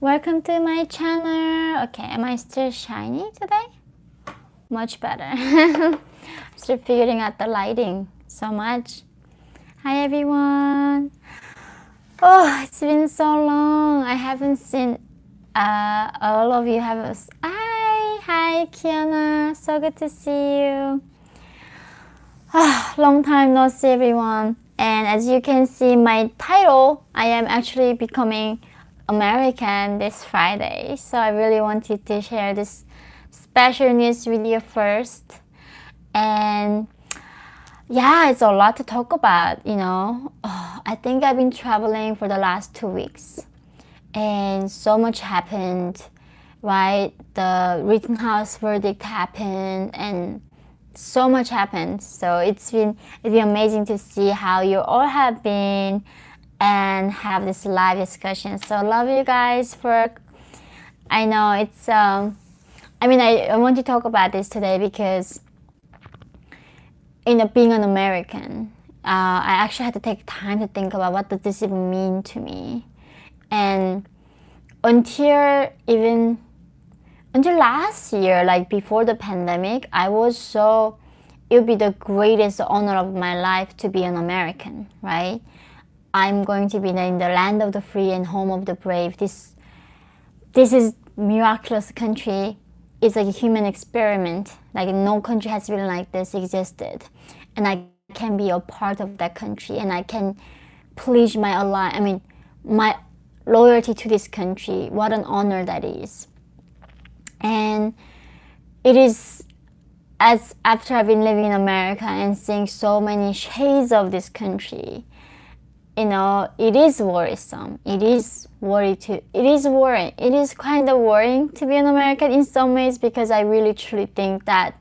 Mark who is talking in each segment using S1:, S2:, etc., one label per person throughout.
S1: Welcome to my channel. Okay, am I still shiny today? Much better. Still figuring out the lighting so much. Hi everyone. Oh, it's been so long. I haven't seen all of you have hi Kiana. So good to see you. Long time no see everyone. And as you can see my title, I am actually becoming American this Friday, so I really wanted to share this special news with you first. And yeah, it's a lot to talk about, you know. I think I've been traveling for the last 2 weeks and so much happened, right? The Rittenhouse verdict happened and so much happened. So it's been amazing to see how you all have been and have this live discussion. So love you guys for, I know it's, I want to talk about this today because, you know, being an American, I actually had to take time to think about what does this even mean to me. And until last year, like before the pandemic, I was so, it would be the greatest honor of my life to be an American, right? I'm going to be in the land of the free and home of the brave. This is miraculous country. It's like a human experiment. Like no country has been like this existed. And I can be a part of that country and I can pledge my my loyalty to this country. What an honor that is. And it is, as after I've been living in America and seeing so many shades of this country, you know, it is worrisome. It is worrying. It is kind of worrying to be an American in some ways because I really truly think that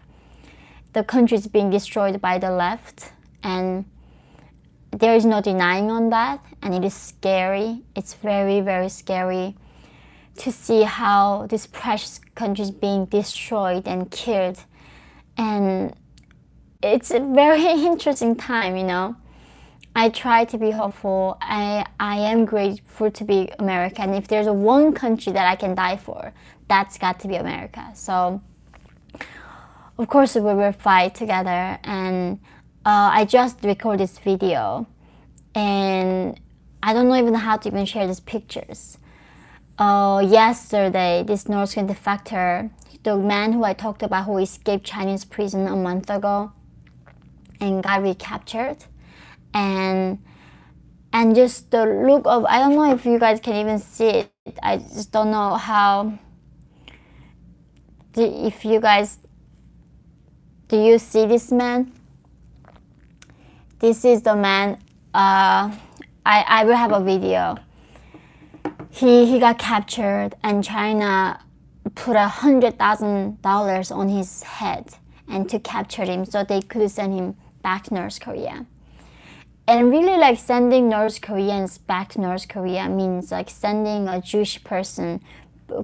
S1: the country is being destroyed by the left and there is no denying on that, and it is scary. It's very, very scary to see how this precious country is being destroyed and killed. And it's a very interesting time, you know. I try to be hopeful. I am grateful to be American. If there's one country that I can die for, that's got to be America. So, of course, we will fight together. And I just recorded this video. And I don't know even how to even share these pictures. Yesterday, this North Korean defector, the man who I talked about who escaped Chinese prison a month ago and got recaptured. And just the look of, I don't know if you guys can even see it. I just don't know how, if you guys, do you see this man? This is the man, I will have a video. He got captured and China put $100,000 on his head and to capture him so they could send him back to North Korea. And really, like, sending North Koreans back to North Korea means like sending a Jewish person,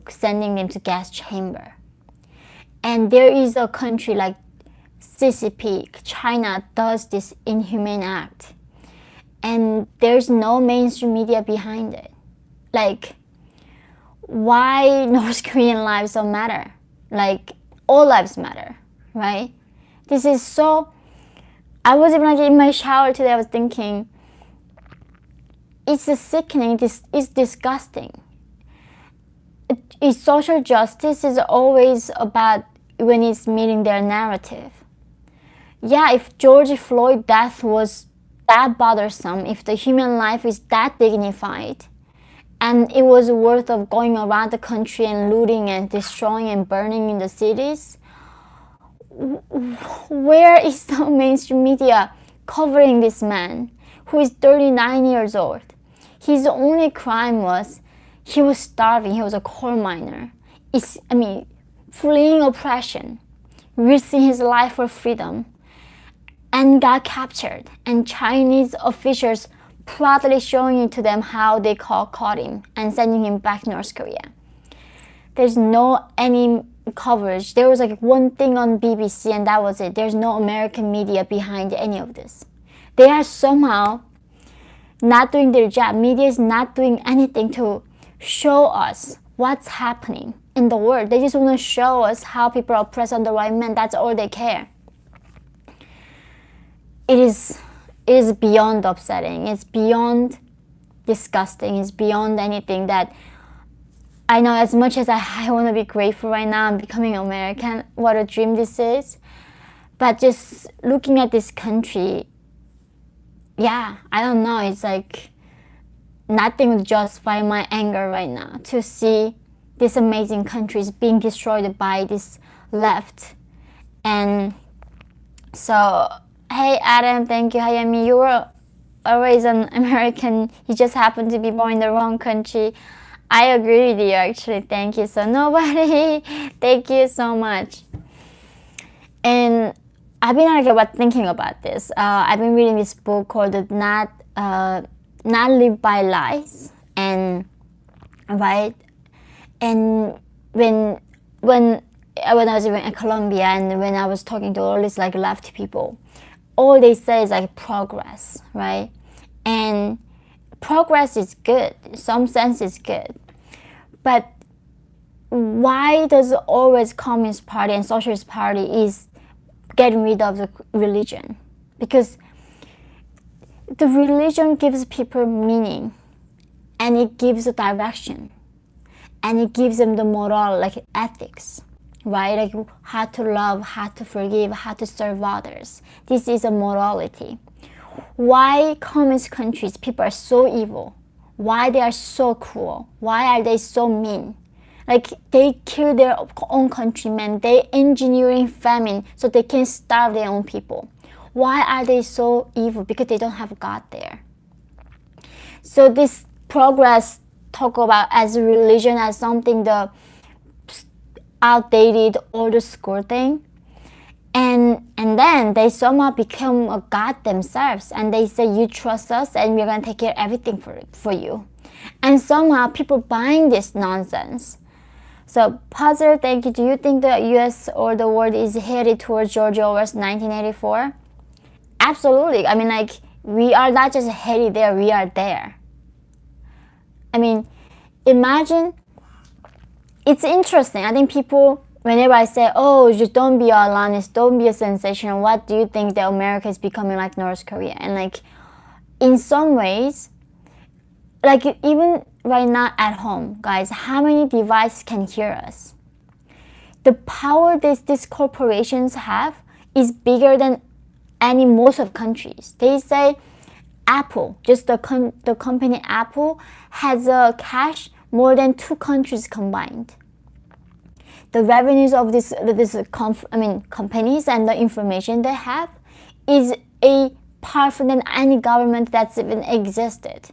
S1: sending them to gas chamber. And there is a country like CCP, China, does this inhumane act. And there's no mainstream media behind it. Like, why North Korean lives don't matter? Like, all lives matter, right? This is so... I was even like in my shower today, I was thinking, it's sickening, it's disgusting. Social justice is always about when it's meeting their narrative. Yeah, if George Floyd's death was that bothersome, if the human life is that dignified, and it was worth of going around the country and looting and destroying and burning in the cities, where is the mainstream media covering this man who is 39 years old? His only crime was he was starving. He was a coal miner. Fleeing oppression, risking his life for freedom, and got captured. And Chinese officials proudly showing it to them how they caught him and sending him back to North Korea. There's no any coverage. There was like one thing on BBC and that was it. There's no American media behind any of this. They are somehow not doing their job. Media is not doing anything to show us what's happening in the world. They just want to show us how people are oppressed on the white man. That's all they care. It is beyond upsetting. It's beyond disgusting. It's beyond anything that I know. As much as I want to be grateful right now, I'm becoming American. What a dream this is. But just looking at this country, yeah, I don't know. It's like nothing would justify my anger right now to see this amazing country is being destroyed by this left. And so, hey Adam, thank you. Yeonmi, you were always an American. You just happened to be born in the wrong country. I agree with you, actually. Thank you. So nobody, thank you so much. And I've been thinking about this. I've been reading this book called Not Live by Lies, and right. And when I was even in Colombia, and when I was talking to all these like left people, all they say is like progress, right? And progress is good. In some sense it's good. But why does always Communist Party and Socialist Party is getting rid of the religion? Because the religion gives people meaning, and it gives a direction, and it gives them the moral, like ethics, right? Like how to love, how to forgive, how to serve others. This is a morality. Why communist countries, people are so evil? Why they are so cruel? Why are they so mean? Like they kill their own countrymen, they engineering famine so they can starve their own people. Why are they so evil? Because they don't have God there. So this progress talk about as a religion as something the outdated old school thing, and then they somehow become a god themselves, and they say you trust us and we're gonna take care of everything for you, and somehow people buying this nonsense. So Puzzle, thank you. Do you think the US or the world is headed towards George Orwell's 1984? Absolutely. I mean, like, we are not just headed there, we are there. I mean, imagine, it's interesting. I think people, whenever I say, oh, just don't be alarmist, don't be a sensation, what do you think that America is becoming like North Korea? And like, in some ways, like even right now at home, guys, how many devices can hear us? The power these corporations have is bigger than most of countries. They say Apple, just the company Apple, has a cash more than 2 countries combined. The revenues of companies and the information they have is a powerful than any government that's even existed.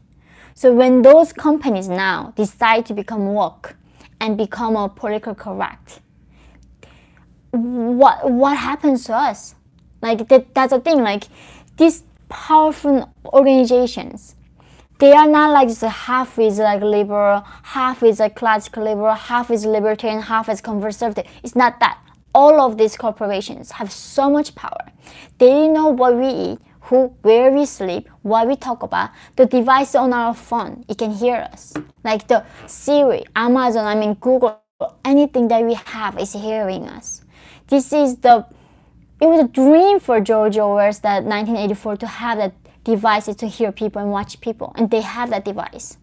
S1: So when those companies now decide to become woke and become a politically correct, what happens to us? Like that's the thing. Like these powerful organizations, they are not like just half is like liberal, half is like classical liberal, half is libertarian, half is conservative. It's not that. All of these corporations have so much power. They know what we eat, where we sleep, what we talk about. The device on our phone, it can hear us. Like the Siri, Amazon, Google, anything that we have is hearing us. It was a dream for George Orwell's that 1984 to have that devices to hear people and watch people, and they have that device.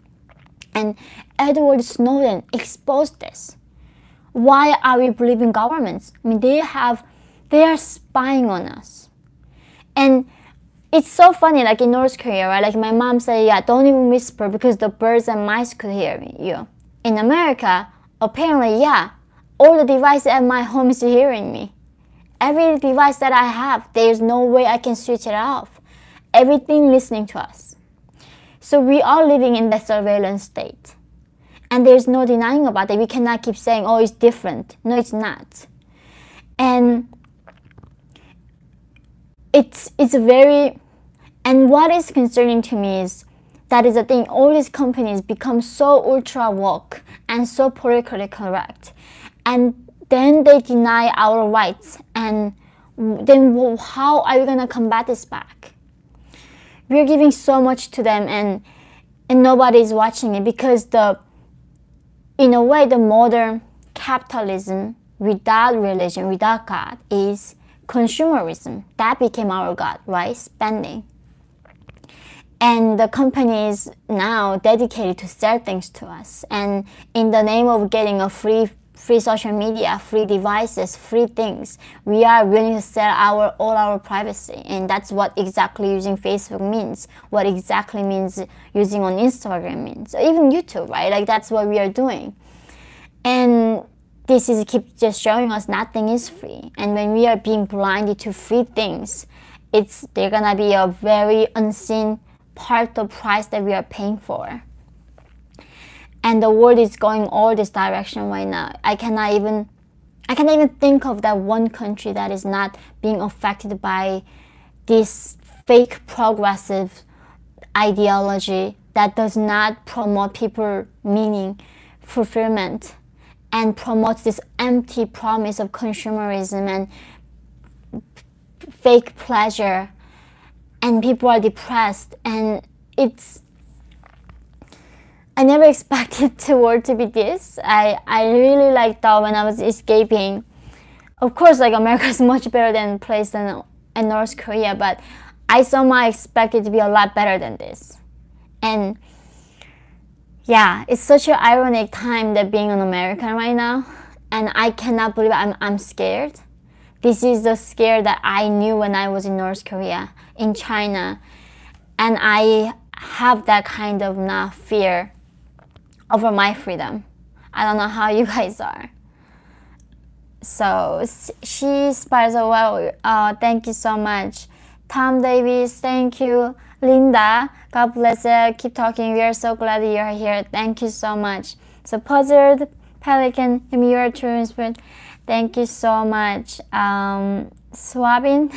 S1: And Edward Snowden exposed this. Why are we believing governments? They are spying on us. And it's so funny, like in North Korea, right? Like my mom said, yeah, don't even whisper because the birds and mice could hear you. In America, apparently, yeah, all the devices at my home is hearing me. Every device that I have, there's no way I can switch it off. Everything listening to us. So we are living in that surveillance state. And there's no denying about it. We cannot keep saying, oh, it's different. No, it's not. And it's very, and what is concerning to me is, that is the thing, all these companies become so ultra woke and so politically correct. And then they deny our rights. And then how are we going to combat this back? We're giving so much to them, and nobody's watching it because in a way, the modern capitalism without religion, without God, is consumerism. That became our God, right? Spending. And the company is now dedicated to sell things to us. And in the name of getting a free social media, free devices, free things, we are willing to sell all our privacy. And that's what exactly using Facebook means. What exactly means using on Instagram means. Even YouTube, right? Like, that's what we are doing. And this is keep just showing us nothing is free. And when we are being blinded to free things, they're gonna be a very unseen part of the price that we are paying for. And the world is going all this direction right now. I cannot even think of that one country that is not being affected by this fake progressive ideology that does not promote people meaning, fulfillment, and promotes this empty promise of consumerism and fake pleasure. And people are depressed, and I never expected the world to be this. I really thought when I was escaping, of course, like, America is much better than place than in North Korea, but I somehow expected it to be a lot better than this. And yeah, it's such an ironic time that being an American right now, and I cannot believe I'm scared. This is the scare that I knew when I was in North Korea, in China, and I have that kind of now fear over my freedom. I don't know how you guys are. So she inspires so well. Thank you so much. Tom Davis, thank you. Linda, God bless you. Keep talking. We are so glad you're here. Thank you so much. So Puzzled, Pelican, you are true inspiration. Thank you so much. Swabin,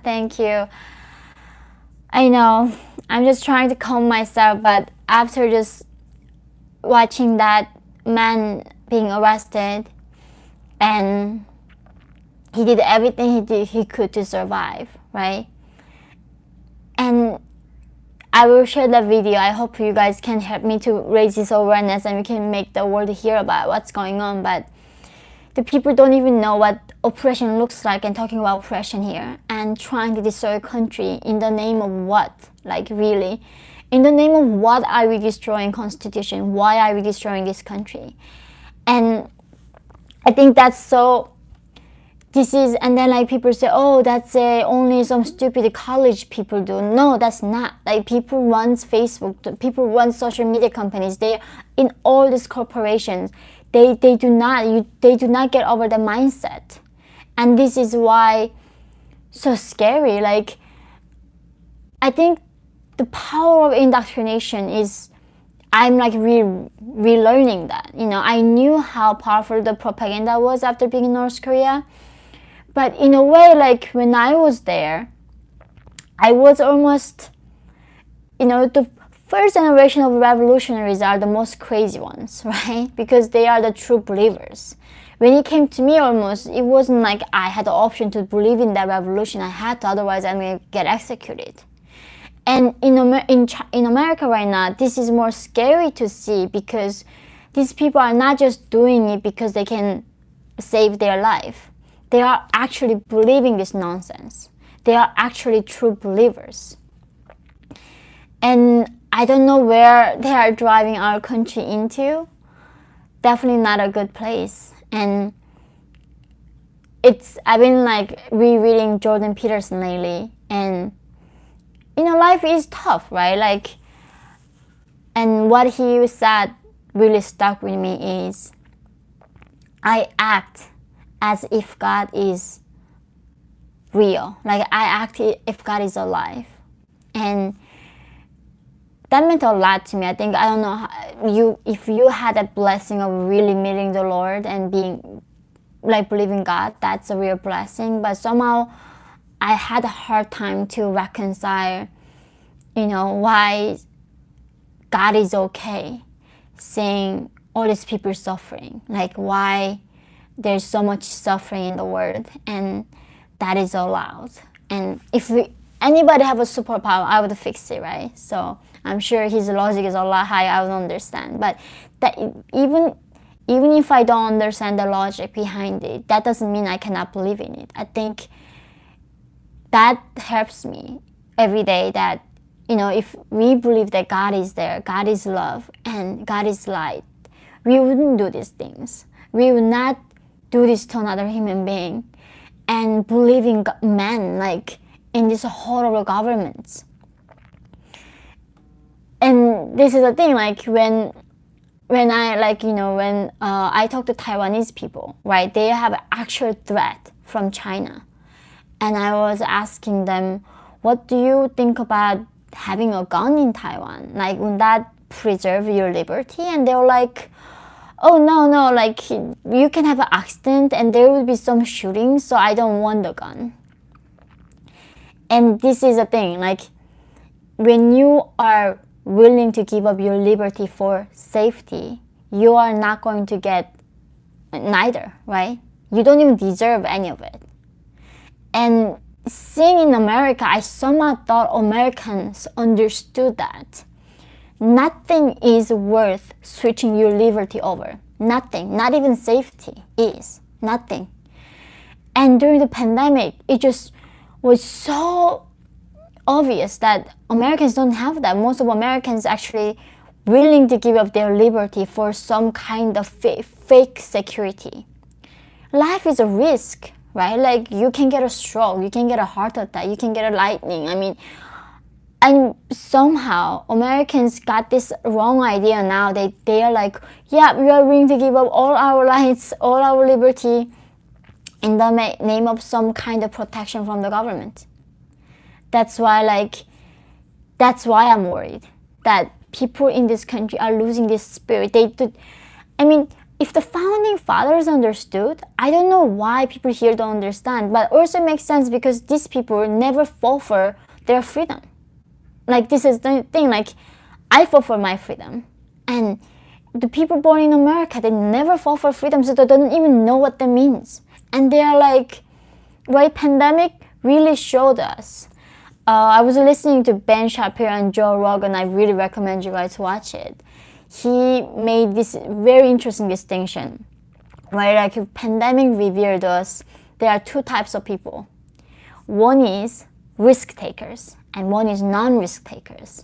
S1: thank you. I know, I'm just trying to calm myself, but after just watching that man being arrested, and he did everything he could to survive, right? And I will share that video. I hope you guys can help me to raise this awareness and we can make the world hear about what's going on. But the people don't even know what oppression looks like, and talking about oppression here and trying to destroy a country in the name of what? Like, really? In the name of what are we destroying Constitution? Why are we destroying this country? And I think that's so, and then like people say, oh, that's only some stupid college people do. No, that's not. Like, people run Facebook, people run social media companies. They in all these corporations. They do not get over the mindset, and this is why so scary. Like, I think the power of indoctrination is, I'm like relearning that. You know, I knew how powerful the propaganda was after being in North Korea, but in a way, like, when I was there, I was almost, the first generation of revolutionaries are the most crazy ones, right? Because they are the true believers. When it came to me, almost, it wasn't like I had the option to believe in that revolution. I had to, otherwise I'm going to get executed. And in America right now, this is more scary to see, because these people are not just doing it because they can save their life. They are actually believing this nonsense. They are actually true believers. And I don't know where they are driving our country into. Definitely not a good place. And I've been like rereading Jordan Peterson lately, and life is tough, right? Like, and what he said really stuck with me is, I act as if God is real. Like, I act if God is alive. And that meant a lot to me. I think, I don't know, if you had that blessing of really meeting the Lord and being, like, believing God, that's a real blessing. But somehow I had a hard time to reconcile, why God is okay seeing all these people suffering. Like, why there's so much suffering in the world, and that is allowed. And if anybody have a superpower, I would fix it, right? So I'm sure his logic is a lot higher, I would understand. But that even even if I don't understand the logic behind it, that doesn't mean I cannot believe in it. I think that helps me every day, that, you know, if we believe that God is there, God is love, and God is light, we wouldn't do these things. We would not do this to another human being and believe in man, like in these horrible governments. And this is the thing, like when I, like, you know, when I talk to Taiwanese people, right, they have an actual threat from China. And I was asking them, what do you think about having a gun in Taiwan? Like, would that preserve your liberty? And they were like, oh, no, like, you can have an accident and there will be some shooting, so I don't want the gun. And this is the thing, like, when you are willing to give up your liberty for safety, you are not going to get neither, right? You don't even deserve any of it. And seeing in America, I somehow thought Americans understood that nothing is worth switching your liberty over. Nothing, not even safety is. Nothing. And during the pandemic, it just was so obvious that Americans don't have that. Most of Americans actually willing to give up their liberty for some kind of fake security. Life is a risk, right? Like, you can get a stroke, you can get a heart attack, you can get a lightning. I mean, and somehow Americans got this wrong idea now. They are like, yeah, we are willing to give up all our rights, all our liberty in the name of some kind of protection from the government. That's why I'm worried that people in this country are losing this spirit. I mean, if the founding fathers understood, I don't know why people here don't understand, but also makes sense because these people never fought for their freedom. Like, this is the thing, like, I fought for my freedom. And the people born in America, they never fought for freedom, so they don't even know what that means. And they are like, right, pandemic really showed us. I was listening to Ben Shapiro and Joe Rogan. I really recommend you guys watch it. He made this very interesting distinction, right? Like, pandemic revealed us there are two types of people. One is risk takers and one is non-risk takers.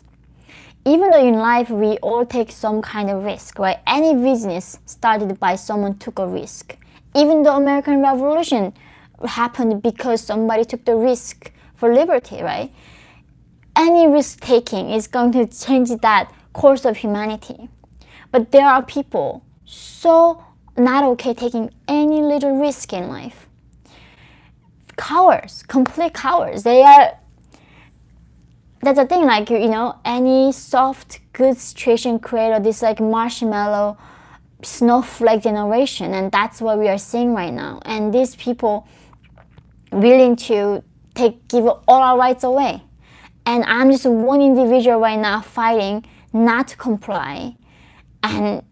S1: Even though in life we all take some kind of risk, right? Any business started by someone took a risk. Even the American Revolution happened because somebody took the risk for liberty, right? Any risk taking is going to change that course of humanity. But there are people so not okay taking any little risk in life. Cowards, complete cowards. That's the thing, like, you know, any soft, good situation created this like marshmallow snowflake generation, and that's what we are seeing right now. And these people willing to give all our rights away. And I'm just one individual right now fighting not to comply and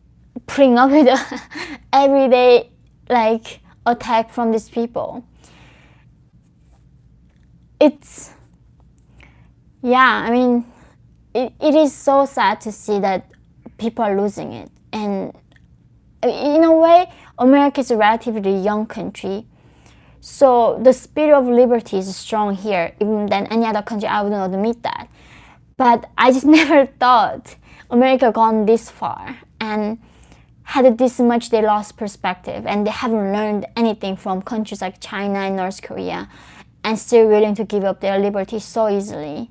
S1: putting up with the everyday like attack from these people. It's, yeah, I mean, it is so sad to see that people are losing it. And in a way, America is a relatively young country. So the spirit of liberty is strong here, even than any other country. I wouldn't admit that. But I just never thought America gone this far and had this much they lost perspective and they haven't learned anything from countries like China and North Korea and still willing to give up their liberty so easily.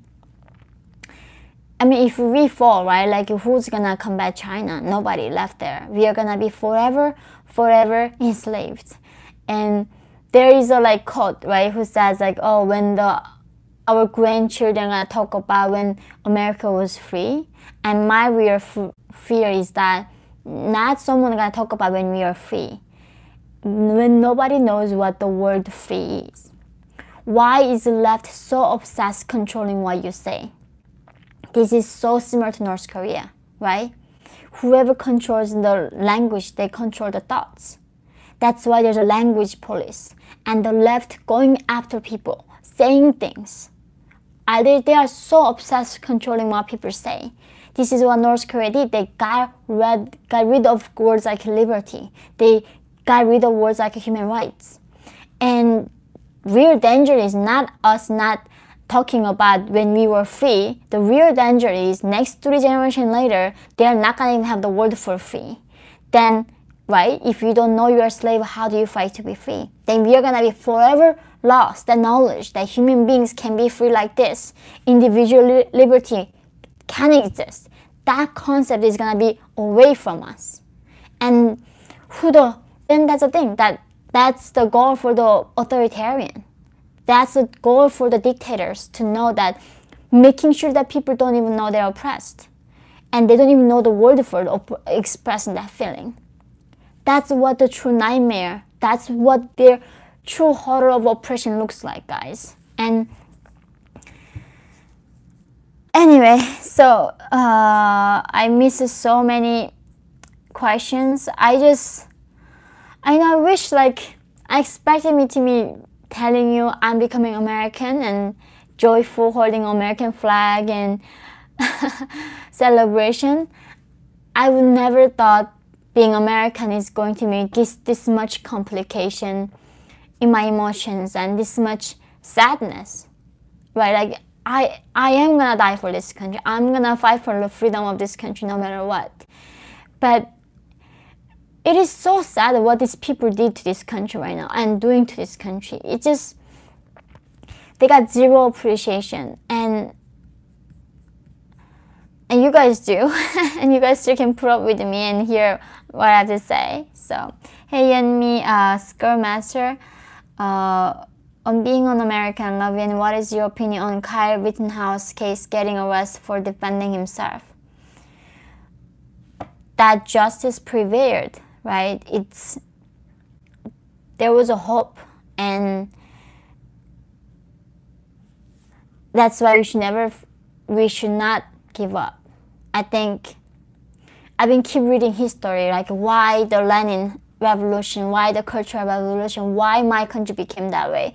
S1: I mean, if we fall, right, like who's gonna combat China? Nobody left there. We are gonna be forever enslaved. And there is a like quote, right, who says like, oh, when our grandchildren are talk about when America was free, and my real fear is that not someone gonna talk about when we are free, when nobody knows what the word free is. Why is the left so obsessed controlling what you say? This is so similar to North Korea, right? Whoever controls the language, they control the thoughts. That's why there's a language police. And the left going after people, saying things. They are so obsessed controlling what people say. This is what North Korea did. They got rid of words like liberty. They got rid of words like human rights. And real danger is not us not talking about when we were free. The real danger is next 3 generations later, they're not gonna even have the word for free. Then, right, if you don't know you're a slave, how do you fight to be free? Then we are gonna be forever lost that knowledge that human beings can be free like this. Individual liberty can exist. That concept is gonna be away from us. And then that's the thing, that's the goal for the authoritarian. That's the goal for the dictators, to know that, making sure that people don't even know they're oppressed. And they don't even know the word for expressing that feeling. That's what the true nightmare, that's what their true horror of oppression looks like, guys. And anyway, so I missed so many questions. I wish, like, I expected me to be telling you I'm becoming American and joyful, holding American flag and celebration. I would never thought being American is going to make this much complication in my emotions and this much sadness, right? Like, I am gonna die for this country. I'm gonna fight for the freedom of this country no matter what. But it is so sad what these people did to this country right now and doing to this country. It just, they got zero appreciation, and you guys do. And you guys still can put up with me and hear what I have to say. So, hey Yeonmi, Skullmaster, on being an American, Lovian, what is your opinion on Kyle Rittenhouse case getting arrested for defending himself? That justice prevailed, right? There was a hope, and that's why we should not give up. I think I've been keep reading history, like why the Lenin revolution, why the Cultural Revolution, why my country became that way.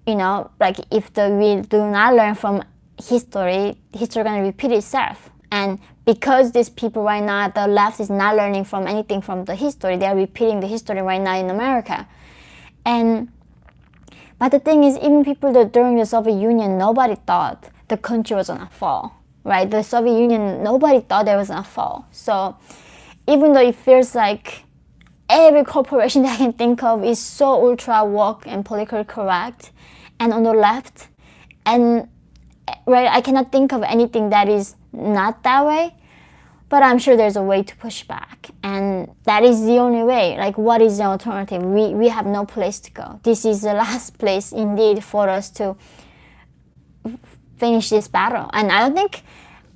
S1: You know, like if we do not learn from history gonna repeat itself. And because these people right now, the left is not learning from anything from the history, they are repeating the history right now in America. But the thing is, even people that during the Soviet Union, nobody thought the country was gonna fall, right? The Soviet Union, nobody thought it was gonna fall. So even though it feels like every corporation that I can think of is so ultra woke and politically correct and on the left, and right, I cannot think of anything that is not that way, but I'm sure there's a way to push back, and that is the only way. Like, what is the alternative? We have no place to go. This is the last place indeed for us to finish this battle. And I don't think,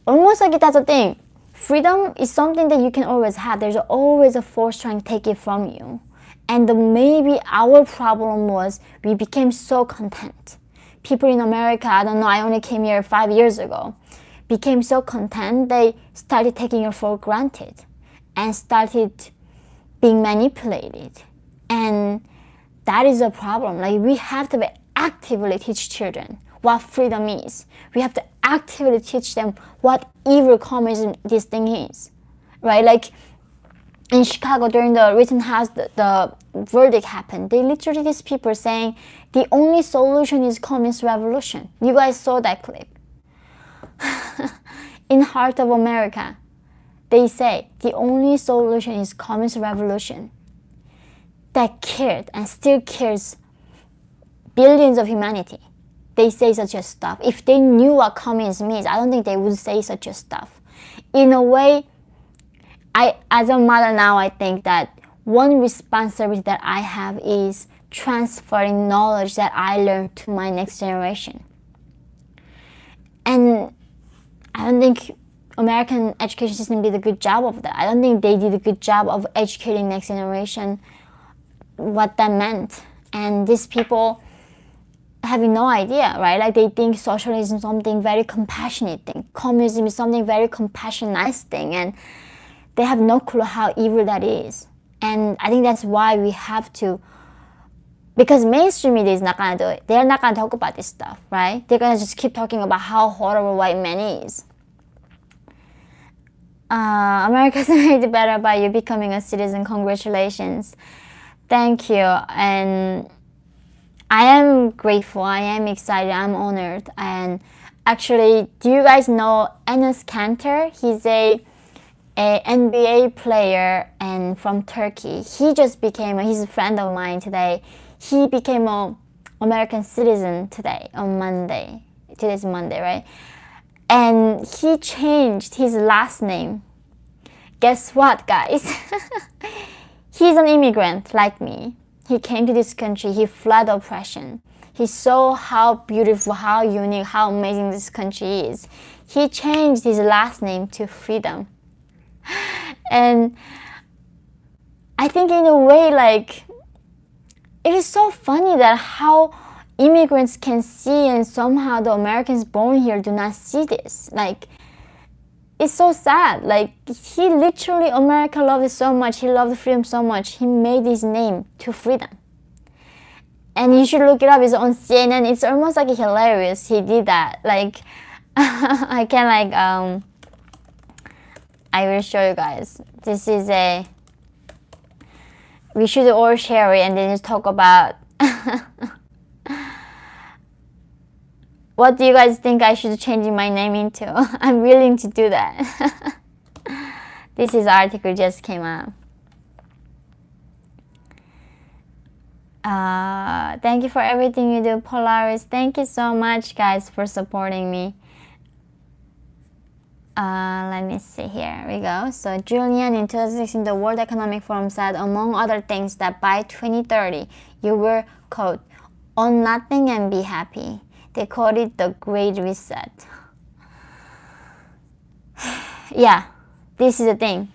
S1: almost like that's the thing, freedom is something that you can always have. There's always a force trying to take it from you. And maybe our problem was we became so content. People in America, I don't know, I only came here 5 years ago, became so content, they started taking it for granted and started being manipulated. And that is a problem. Like, we have to actively teach children what freedom is. We have to actively teach them what evil communism this thing is, right? Like in Chicago during the Rittenhouse, the verdict happened. They literally, these people saying the only solution is communist revolution. You guys saw that clip. In heart of America, they say the only solution is communist revolution. That killed and still kills billions of humanity. They say such a stuff. If they knew what communism is, I don't think they would say such a stuff. In a way, as a mother now, I think that one responsibility that I have is transferring knowledge that I learned to my next generation. And I don't think American education system did a good job of that. I don't think they did a good job of educating next generation what that meant. And these people having no idea, right? Like, they think socialism is something very compassionate thing. Communism is something very compassionate, nice thing. And they have no clue how evil that is. And I think that's why we have to, because mainstream media is not gonna do it. They're not gonna talk about this stuff, right? They're gonna just keep talking about how horrible white man is. America's made better by you becoming a citizen. Congratulations. Thank you. And I am grateful. I am excited. I'm honored. And actually, do you guys know Enes Kanter? He's a NBA player and from Turkey. He just became, he's a friend of mine today. He became a American citizen today on Monday. Today's Monday, right? And he changed his last name. Guess what, guys? He's an immigrant like me. He came to this country. He fled oppression. He saw how beautiful, how unique, how amazing this country is. He changed his last name to Freedom. And I think in a way, like, it is so funny that how immigrants can see and somehow the Americans born here do not see this. Like, it's so sad. Like, he literally, America loved it so much. He loved freedom so much. He made his name to Freedom. And you should look it up. It's on CNN. It's almost like hilarious. He did that. Like, I can like, I will show you guys. This is a, we should all share it and then just talk about what do you guys think I should change my name into? I'm willing to do that. This is article just came out. Thank you for everything you do, Polaris. Thank you so much, guys, for supporting me. Let me see, here we go. So Julian in 2016, the World Economic Forum said, among other things, that by 2030, you will, quote, own nothing and be happy. They called it the Great Reset. Yeah, this is the thing.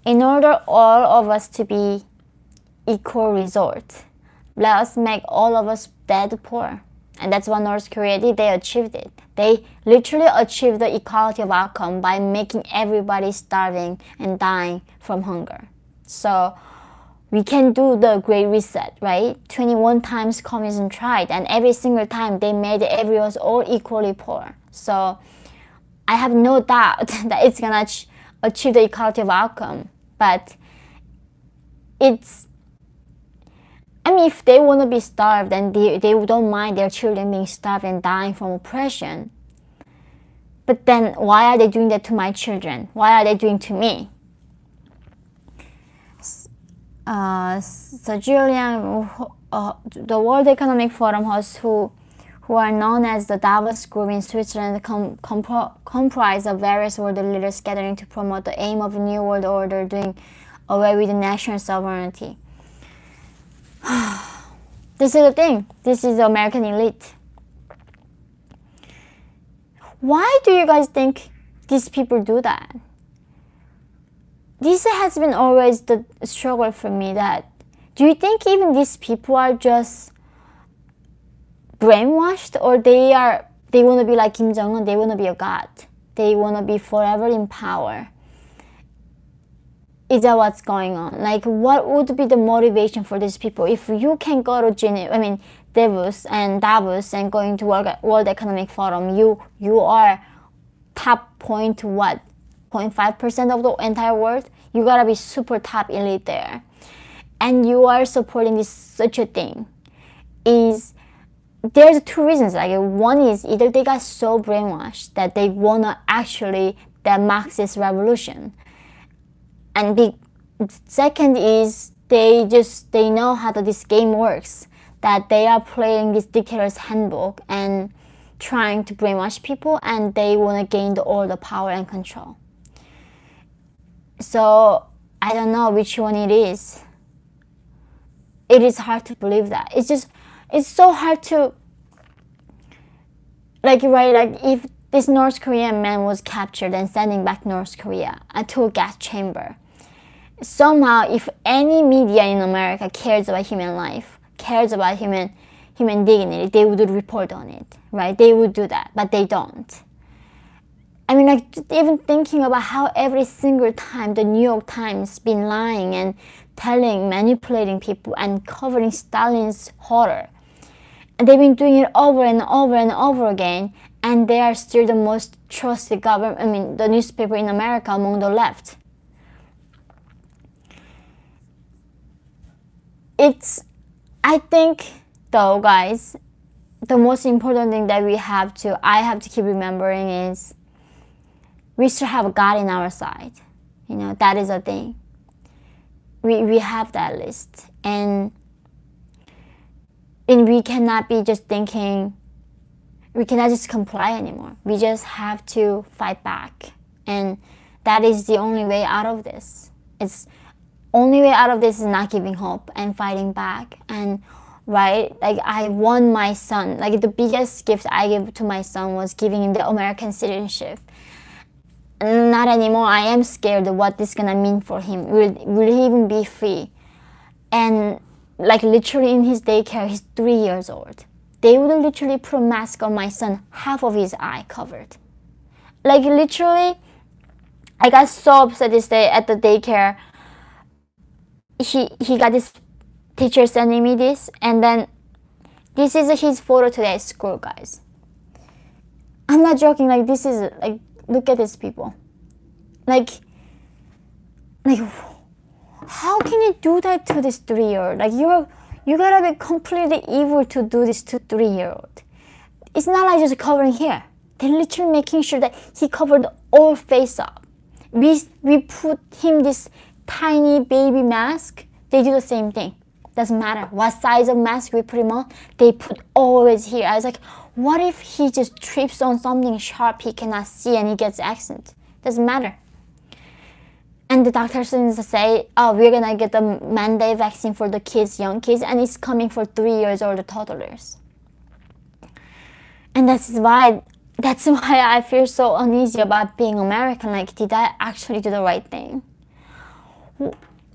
S1: In order all of us to be equal resort, let us make all of us dead poor. And that's what North Korea did. They achieved it. They literally achieved the equality of outcome by making everybody starving and dying from hunger. So we can do the Great Reset, right? 21 times communism tried, and every single time they made everyone all equally poor. So I have no doubt that it's gonna achieve the equality of outcome. But it's, I mean, if they want to be starved and they don't mind their children being starved and dying from oppression, but then why are they doing that to my children? Why are they doing to me? So Julian, the World Economic Forum hosts who are known as the Davos Group in Switzerland comprise of various world leaders gathering to promote the aim of a new world order, doing away with national sovereignty. This is the thing. This is the American elite. Why do you guys think these people do that? This has been always the struggle for me. That, do you think even these people are just brainwashed, or they want to be like Kim Jong-un? They want to be a god. They want to be forever in power. Is that what's going on? Like, what would be the motivation for these people? If you can go to Davos and going to World Economic Forum, you are top 0.5% of the entire world. You gotta be super top elite there, and you are supporting this such a thing. There's two reasons. Like, one is either they got so brainwashed that they wanna actually that Marxist revolution. And the second is they know how this game works, that they are playing this dictator's handbook and trying to brainwash people, and they want to gain all the power and control. So I don't know which one it is. It is hard to believe that. It's so hard to, like, right, like if this North Korean man was captured and sending back North Korea to a gas chamber, somehow if any media in America cares about human life, cares about human dignity, they would report on it, right? They would do that, but they don't. I mean, like, even thinking about how every single time the New York Times been lying and manipulating people and covering Stalin's horror. And they've been doing it over and over and over again. and they are still the most trusted government, the newspaper in America among the left. I think though, guys, the most important thing that I have to keep remembering is we still have God in our side. That is a thing. We have that list, and we cannot be just thinking, we cannot just comply anymore. We just have to fight back, and that is the only way out of this. Only way out of this is not giving hope and fighting back. And right, like I won my son. Like the biggest gift I gave to my son was giving him the American citizenship. Not anymore. I am scared of what this is gonna mean for him. Will he even be free? And like literally in his daycare, he's 3 years old. They would literally put a mask on my son, half of his eye covered. Like literally, I got so upset this day at the daycare. He got this teacher sending me this, and then this is his photo today at school, guys. I'm not joking. Like this is like, look at these people. Like how can you do that to this 3-year-old? Like you gotta be completely evil to do this to 3-year-old. It's not like just covering here. They're literally making sure that he covered all face up. We put him this tiny baby mask. They do the same thing. Doesn't matter what size of mask we put him on. They put always here. I was like, what if he just trips on something sharp he cannot see and he gets accident? Doesn't matter. And the doctors say, oh, we're gonna get the mandate vaccine for the kids, young kids, and it's coming for 3 years old toddlers. And that's why I feel so uneasy about being American. Like, did I actually do the right thing?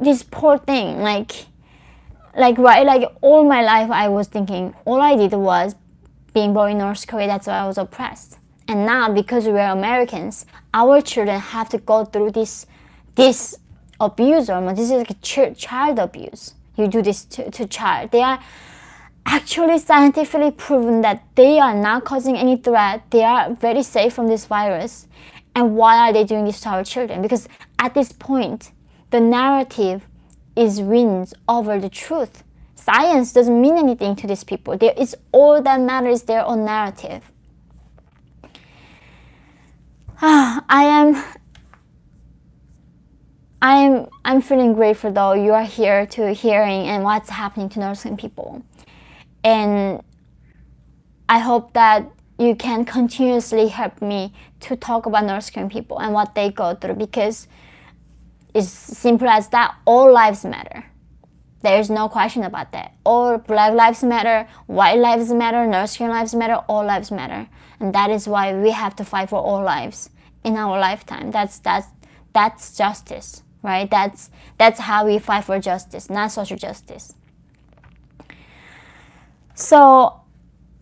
S1: This poor thing, like all my life I was thinking, all I did was being born in North Korea, that's why I was oppressed. And now, because we are Americans, our children have to go through this abuse, or this is like a child abuse. You do this to child. They are actually scientifically proven that they are not causing any threat. They are very safe from this virus. And why are they doing this to our children? Because at this point, the narrative wins over the truth. Science doesn't mean anything to these people. It's all that matters, their own narrative. I'm feeling grateful though you are here to hearing and what's happening to North Korean people. And I hope that you can continuously help me to talk about North Korean people and what they go through, because it's simple as that. All lives matter. There's no question about that. All Black lives matter, white lives matter, North Korean lives matter, all lives matter. And that is why we have to fight for all lives in our lifetime. That's justice, right? That's how we fight for justice, not social justice. So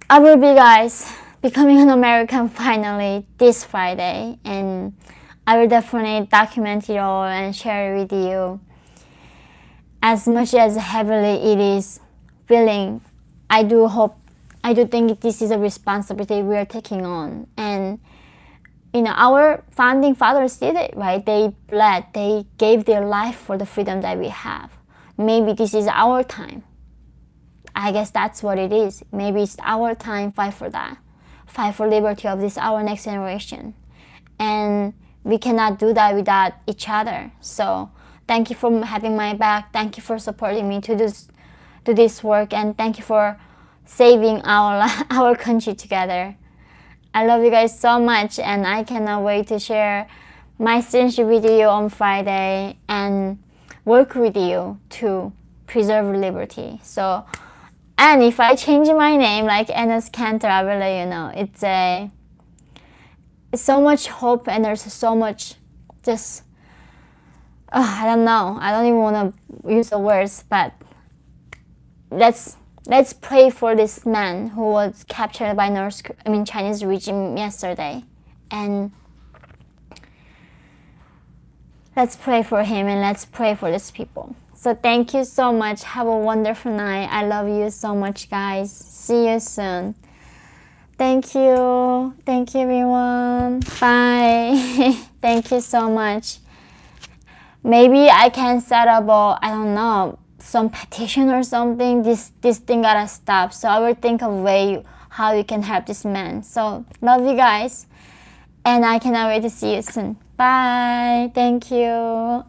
S1: I will be, guys, becoming an American finally this Friday, and I will definitely document it all and share it with you. As much as heavily it is feeling, I do think this is a responsibility we are taking on. And our founding fathers did it, right? They bled, they gave their life for the freedom that we have. Maybe this is our time. I guess that's what it is. Maybe it's our time, fight for that. Fight for liberty of our next generation. And we cannot do that without each other. So thank you for having my back. Thank you for supporting me to this work, and thank you for saving our country together. I love you guys so much, and I cannot wait to share my citizenship with you on Friday and work with you to preserve liberty. So, and if I change my name like Enes Cantor, I will let you know. It's so much hope, and there's so much just, I don't know. I don't even want to use the words, but let's pray for this man who was captured by Chinese regime yesterday, and let's pray for him, and let's pray for these people. So thank you so much. Have a wonderful night. I love you so much, guys. See you soon. Thank you. Thank you, everyone. Bye. Thank you so much. Maybe I can set up a, I don't know, some petition or something. This thing gotta stop. So I will think of a way how you can help this man. So love you guys. And I cannot wait to see you soon. Bye. Thank you.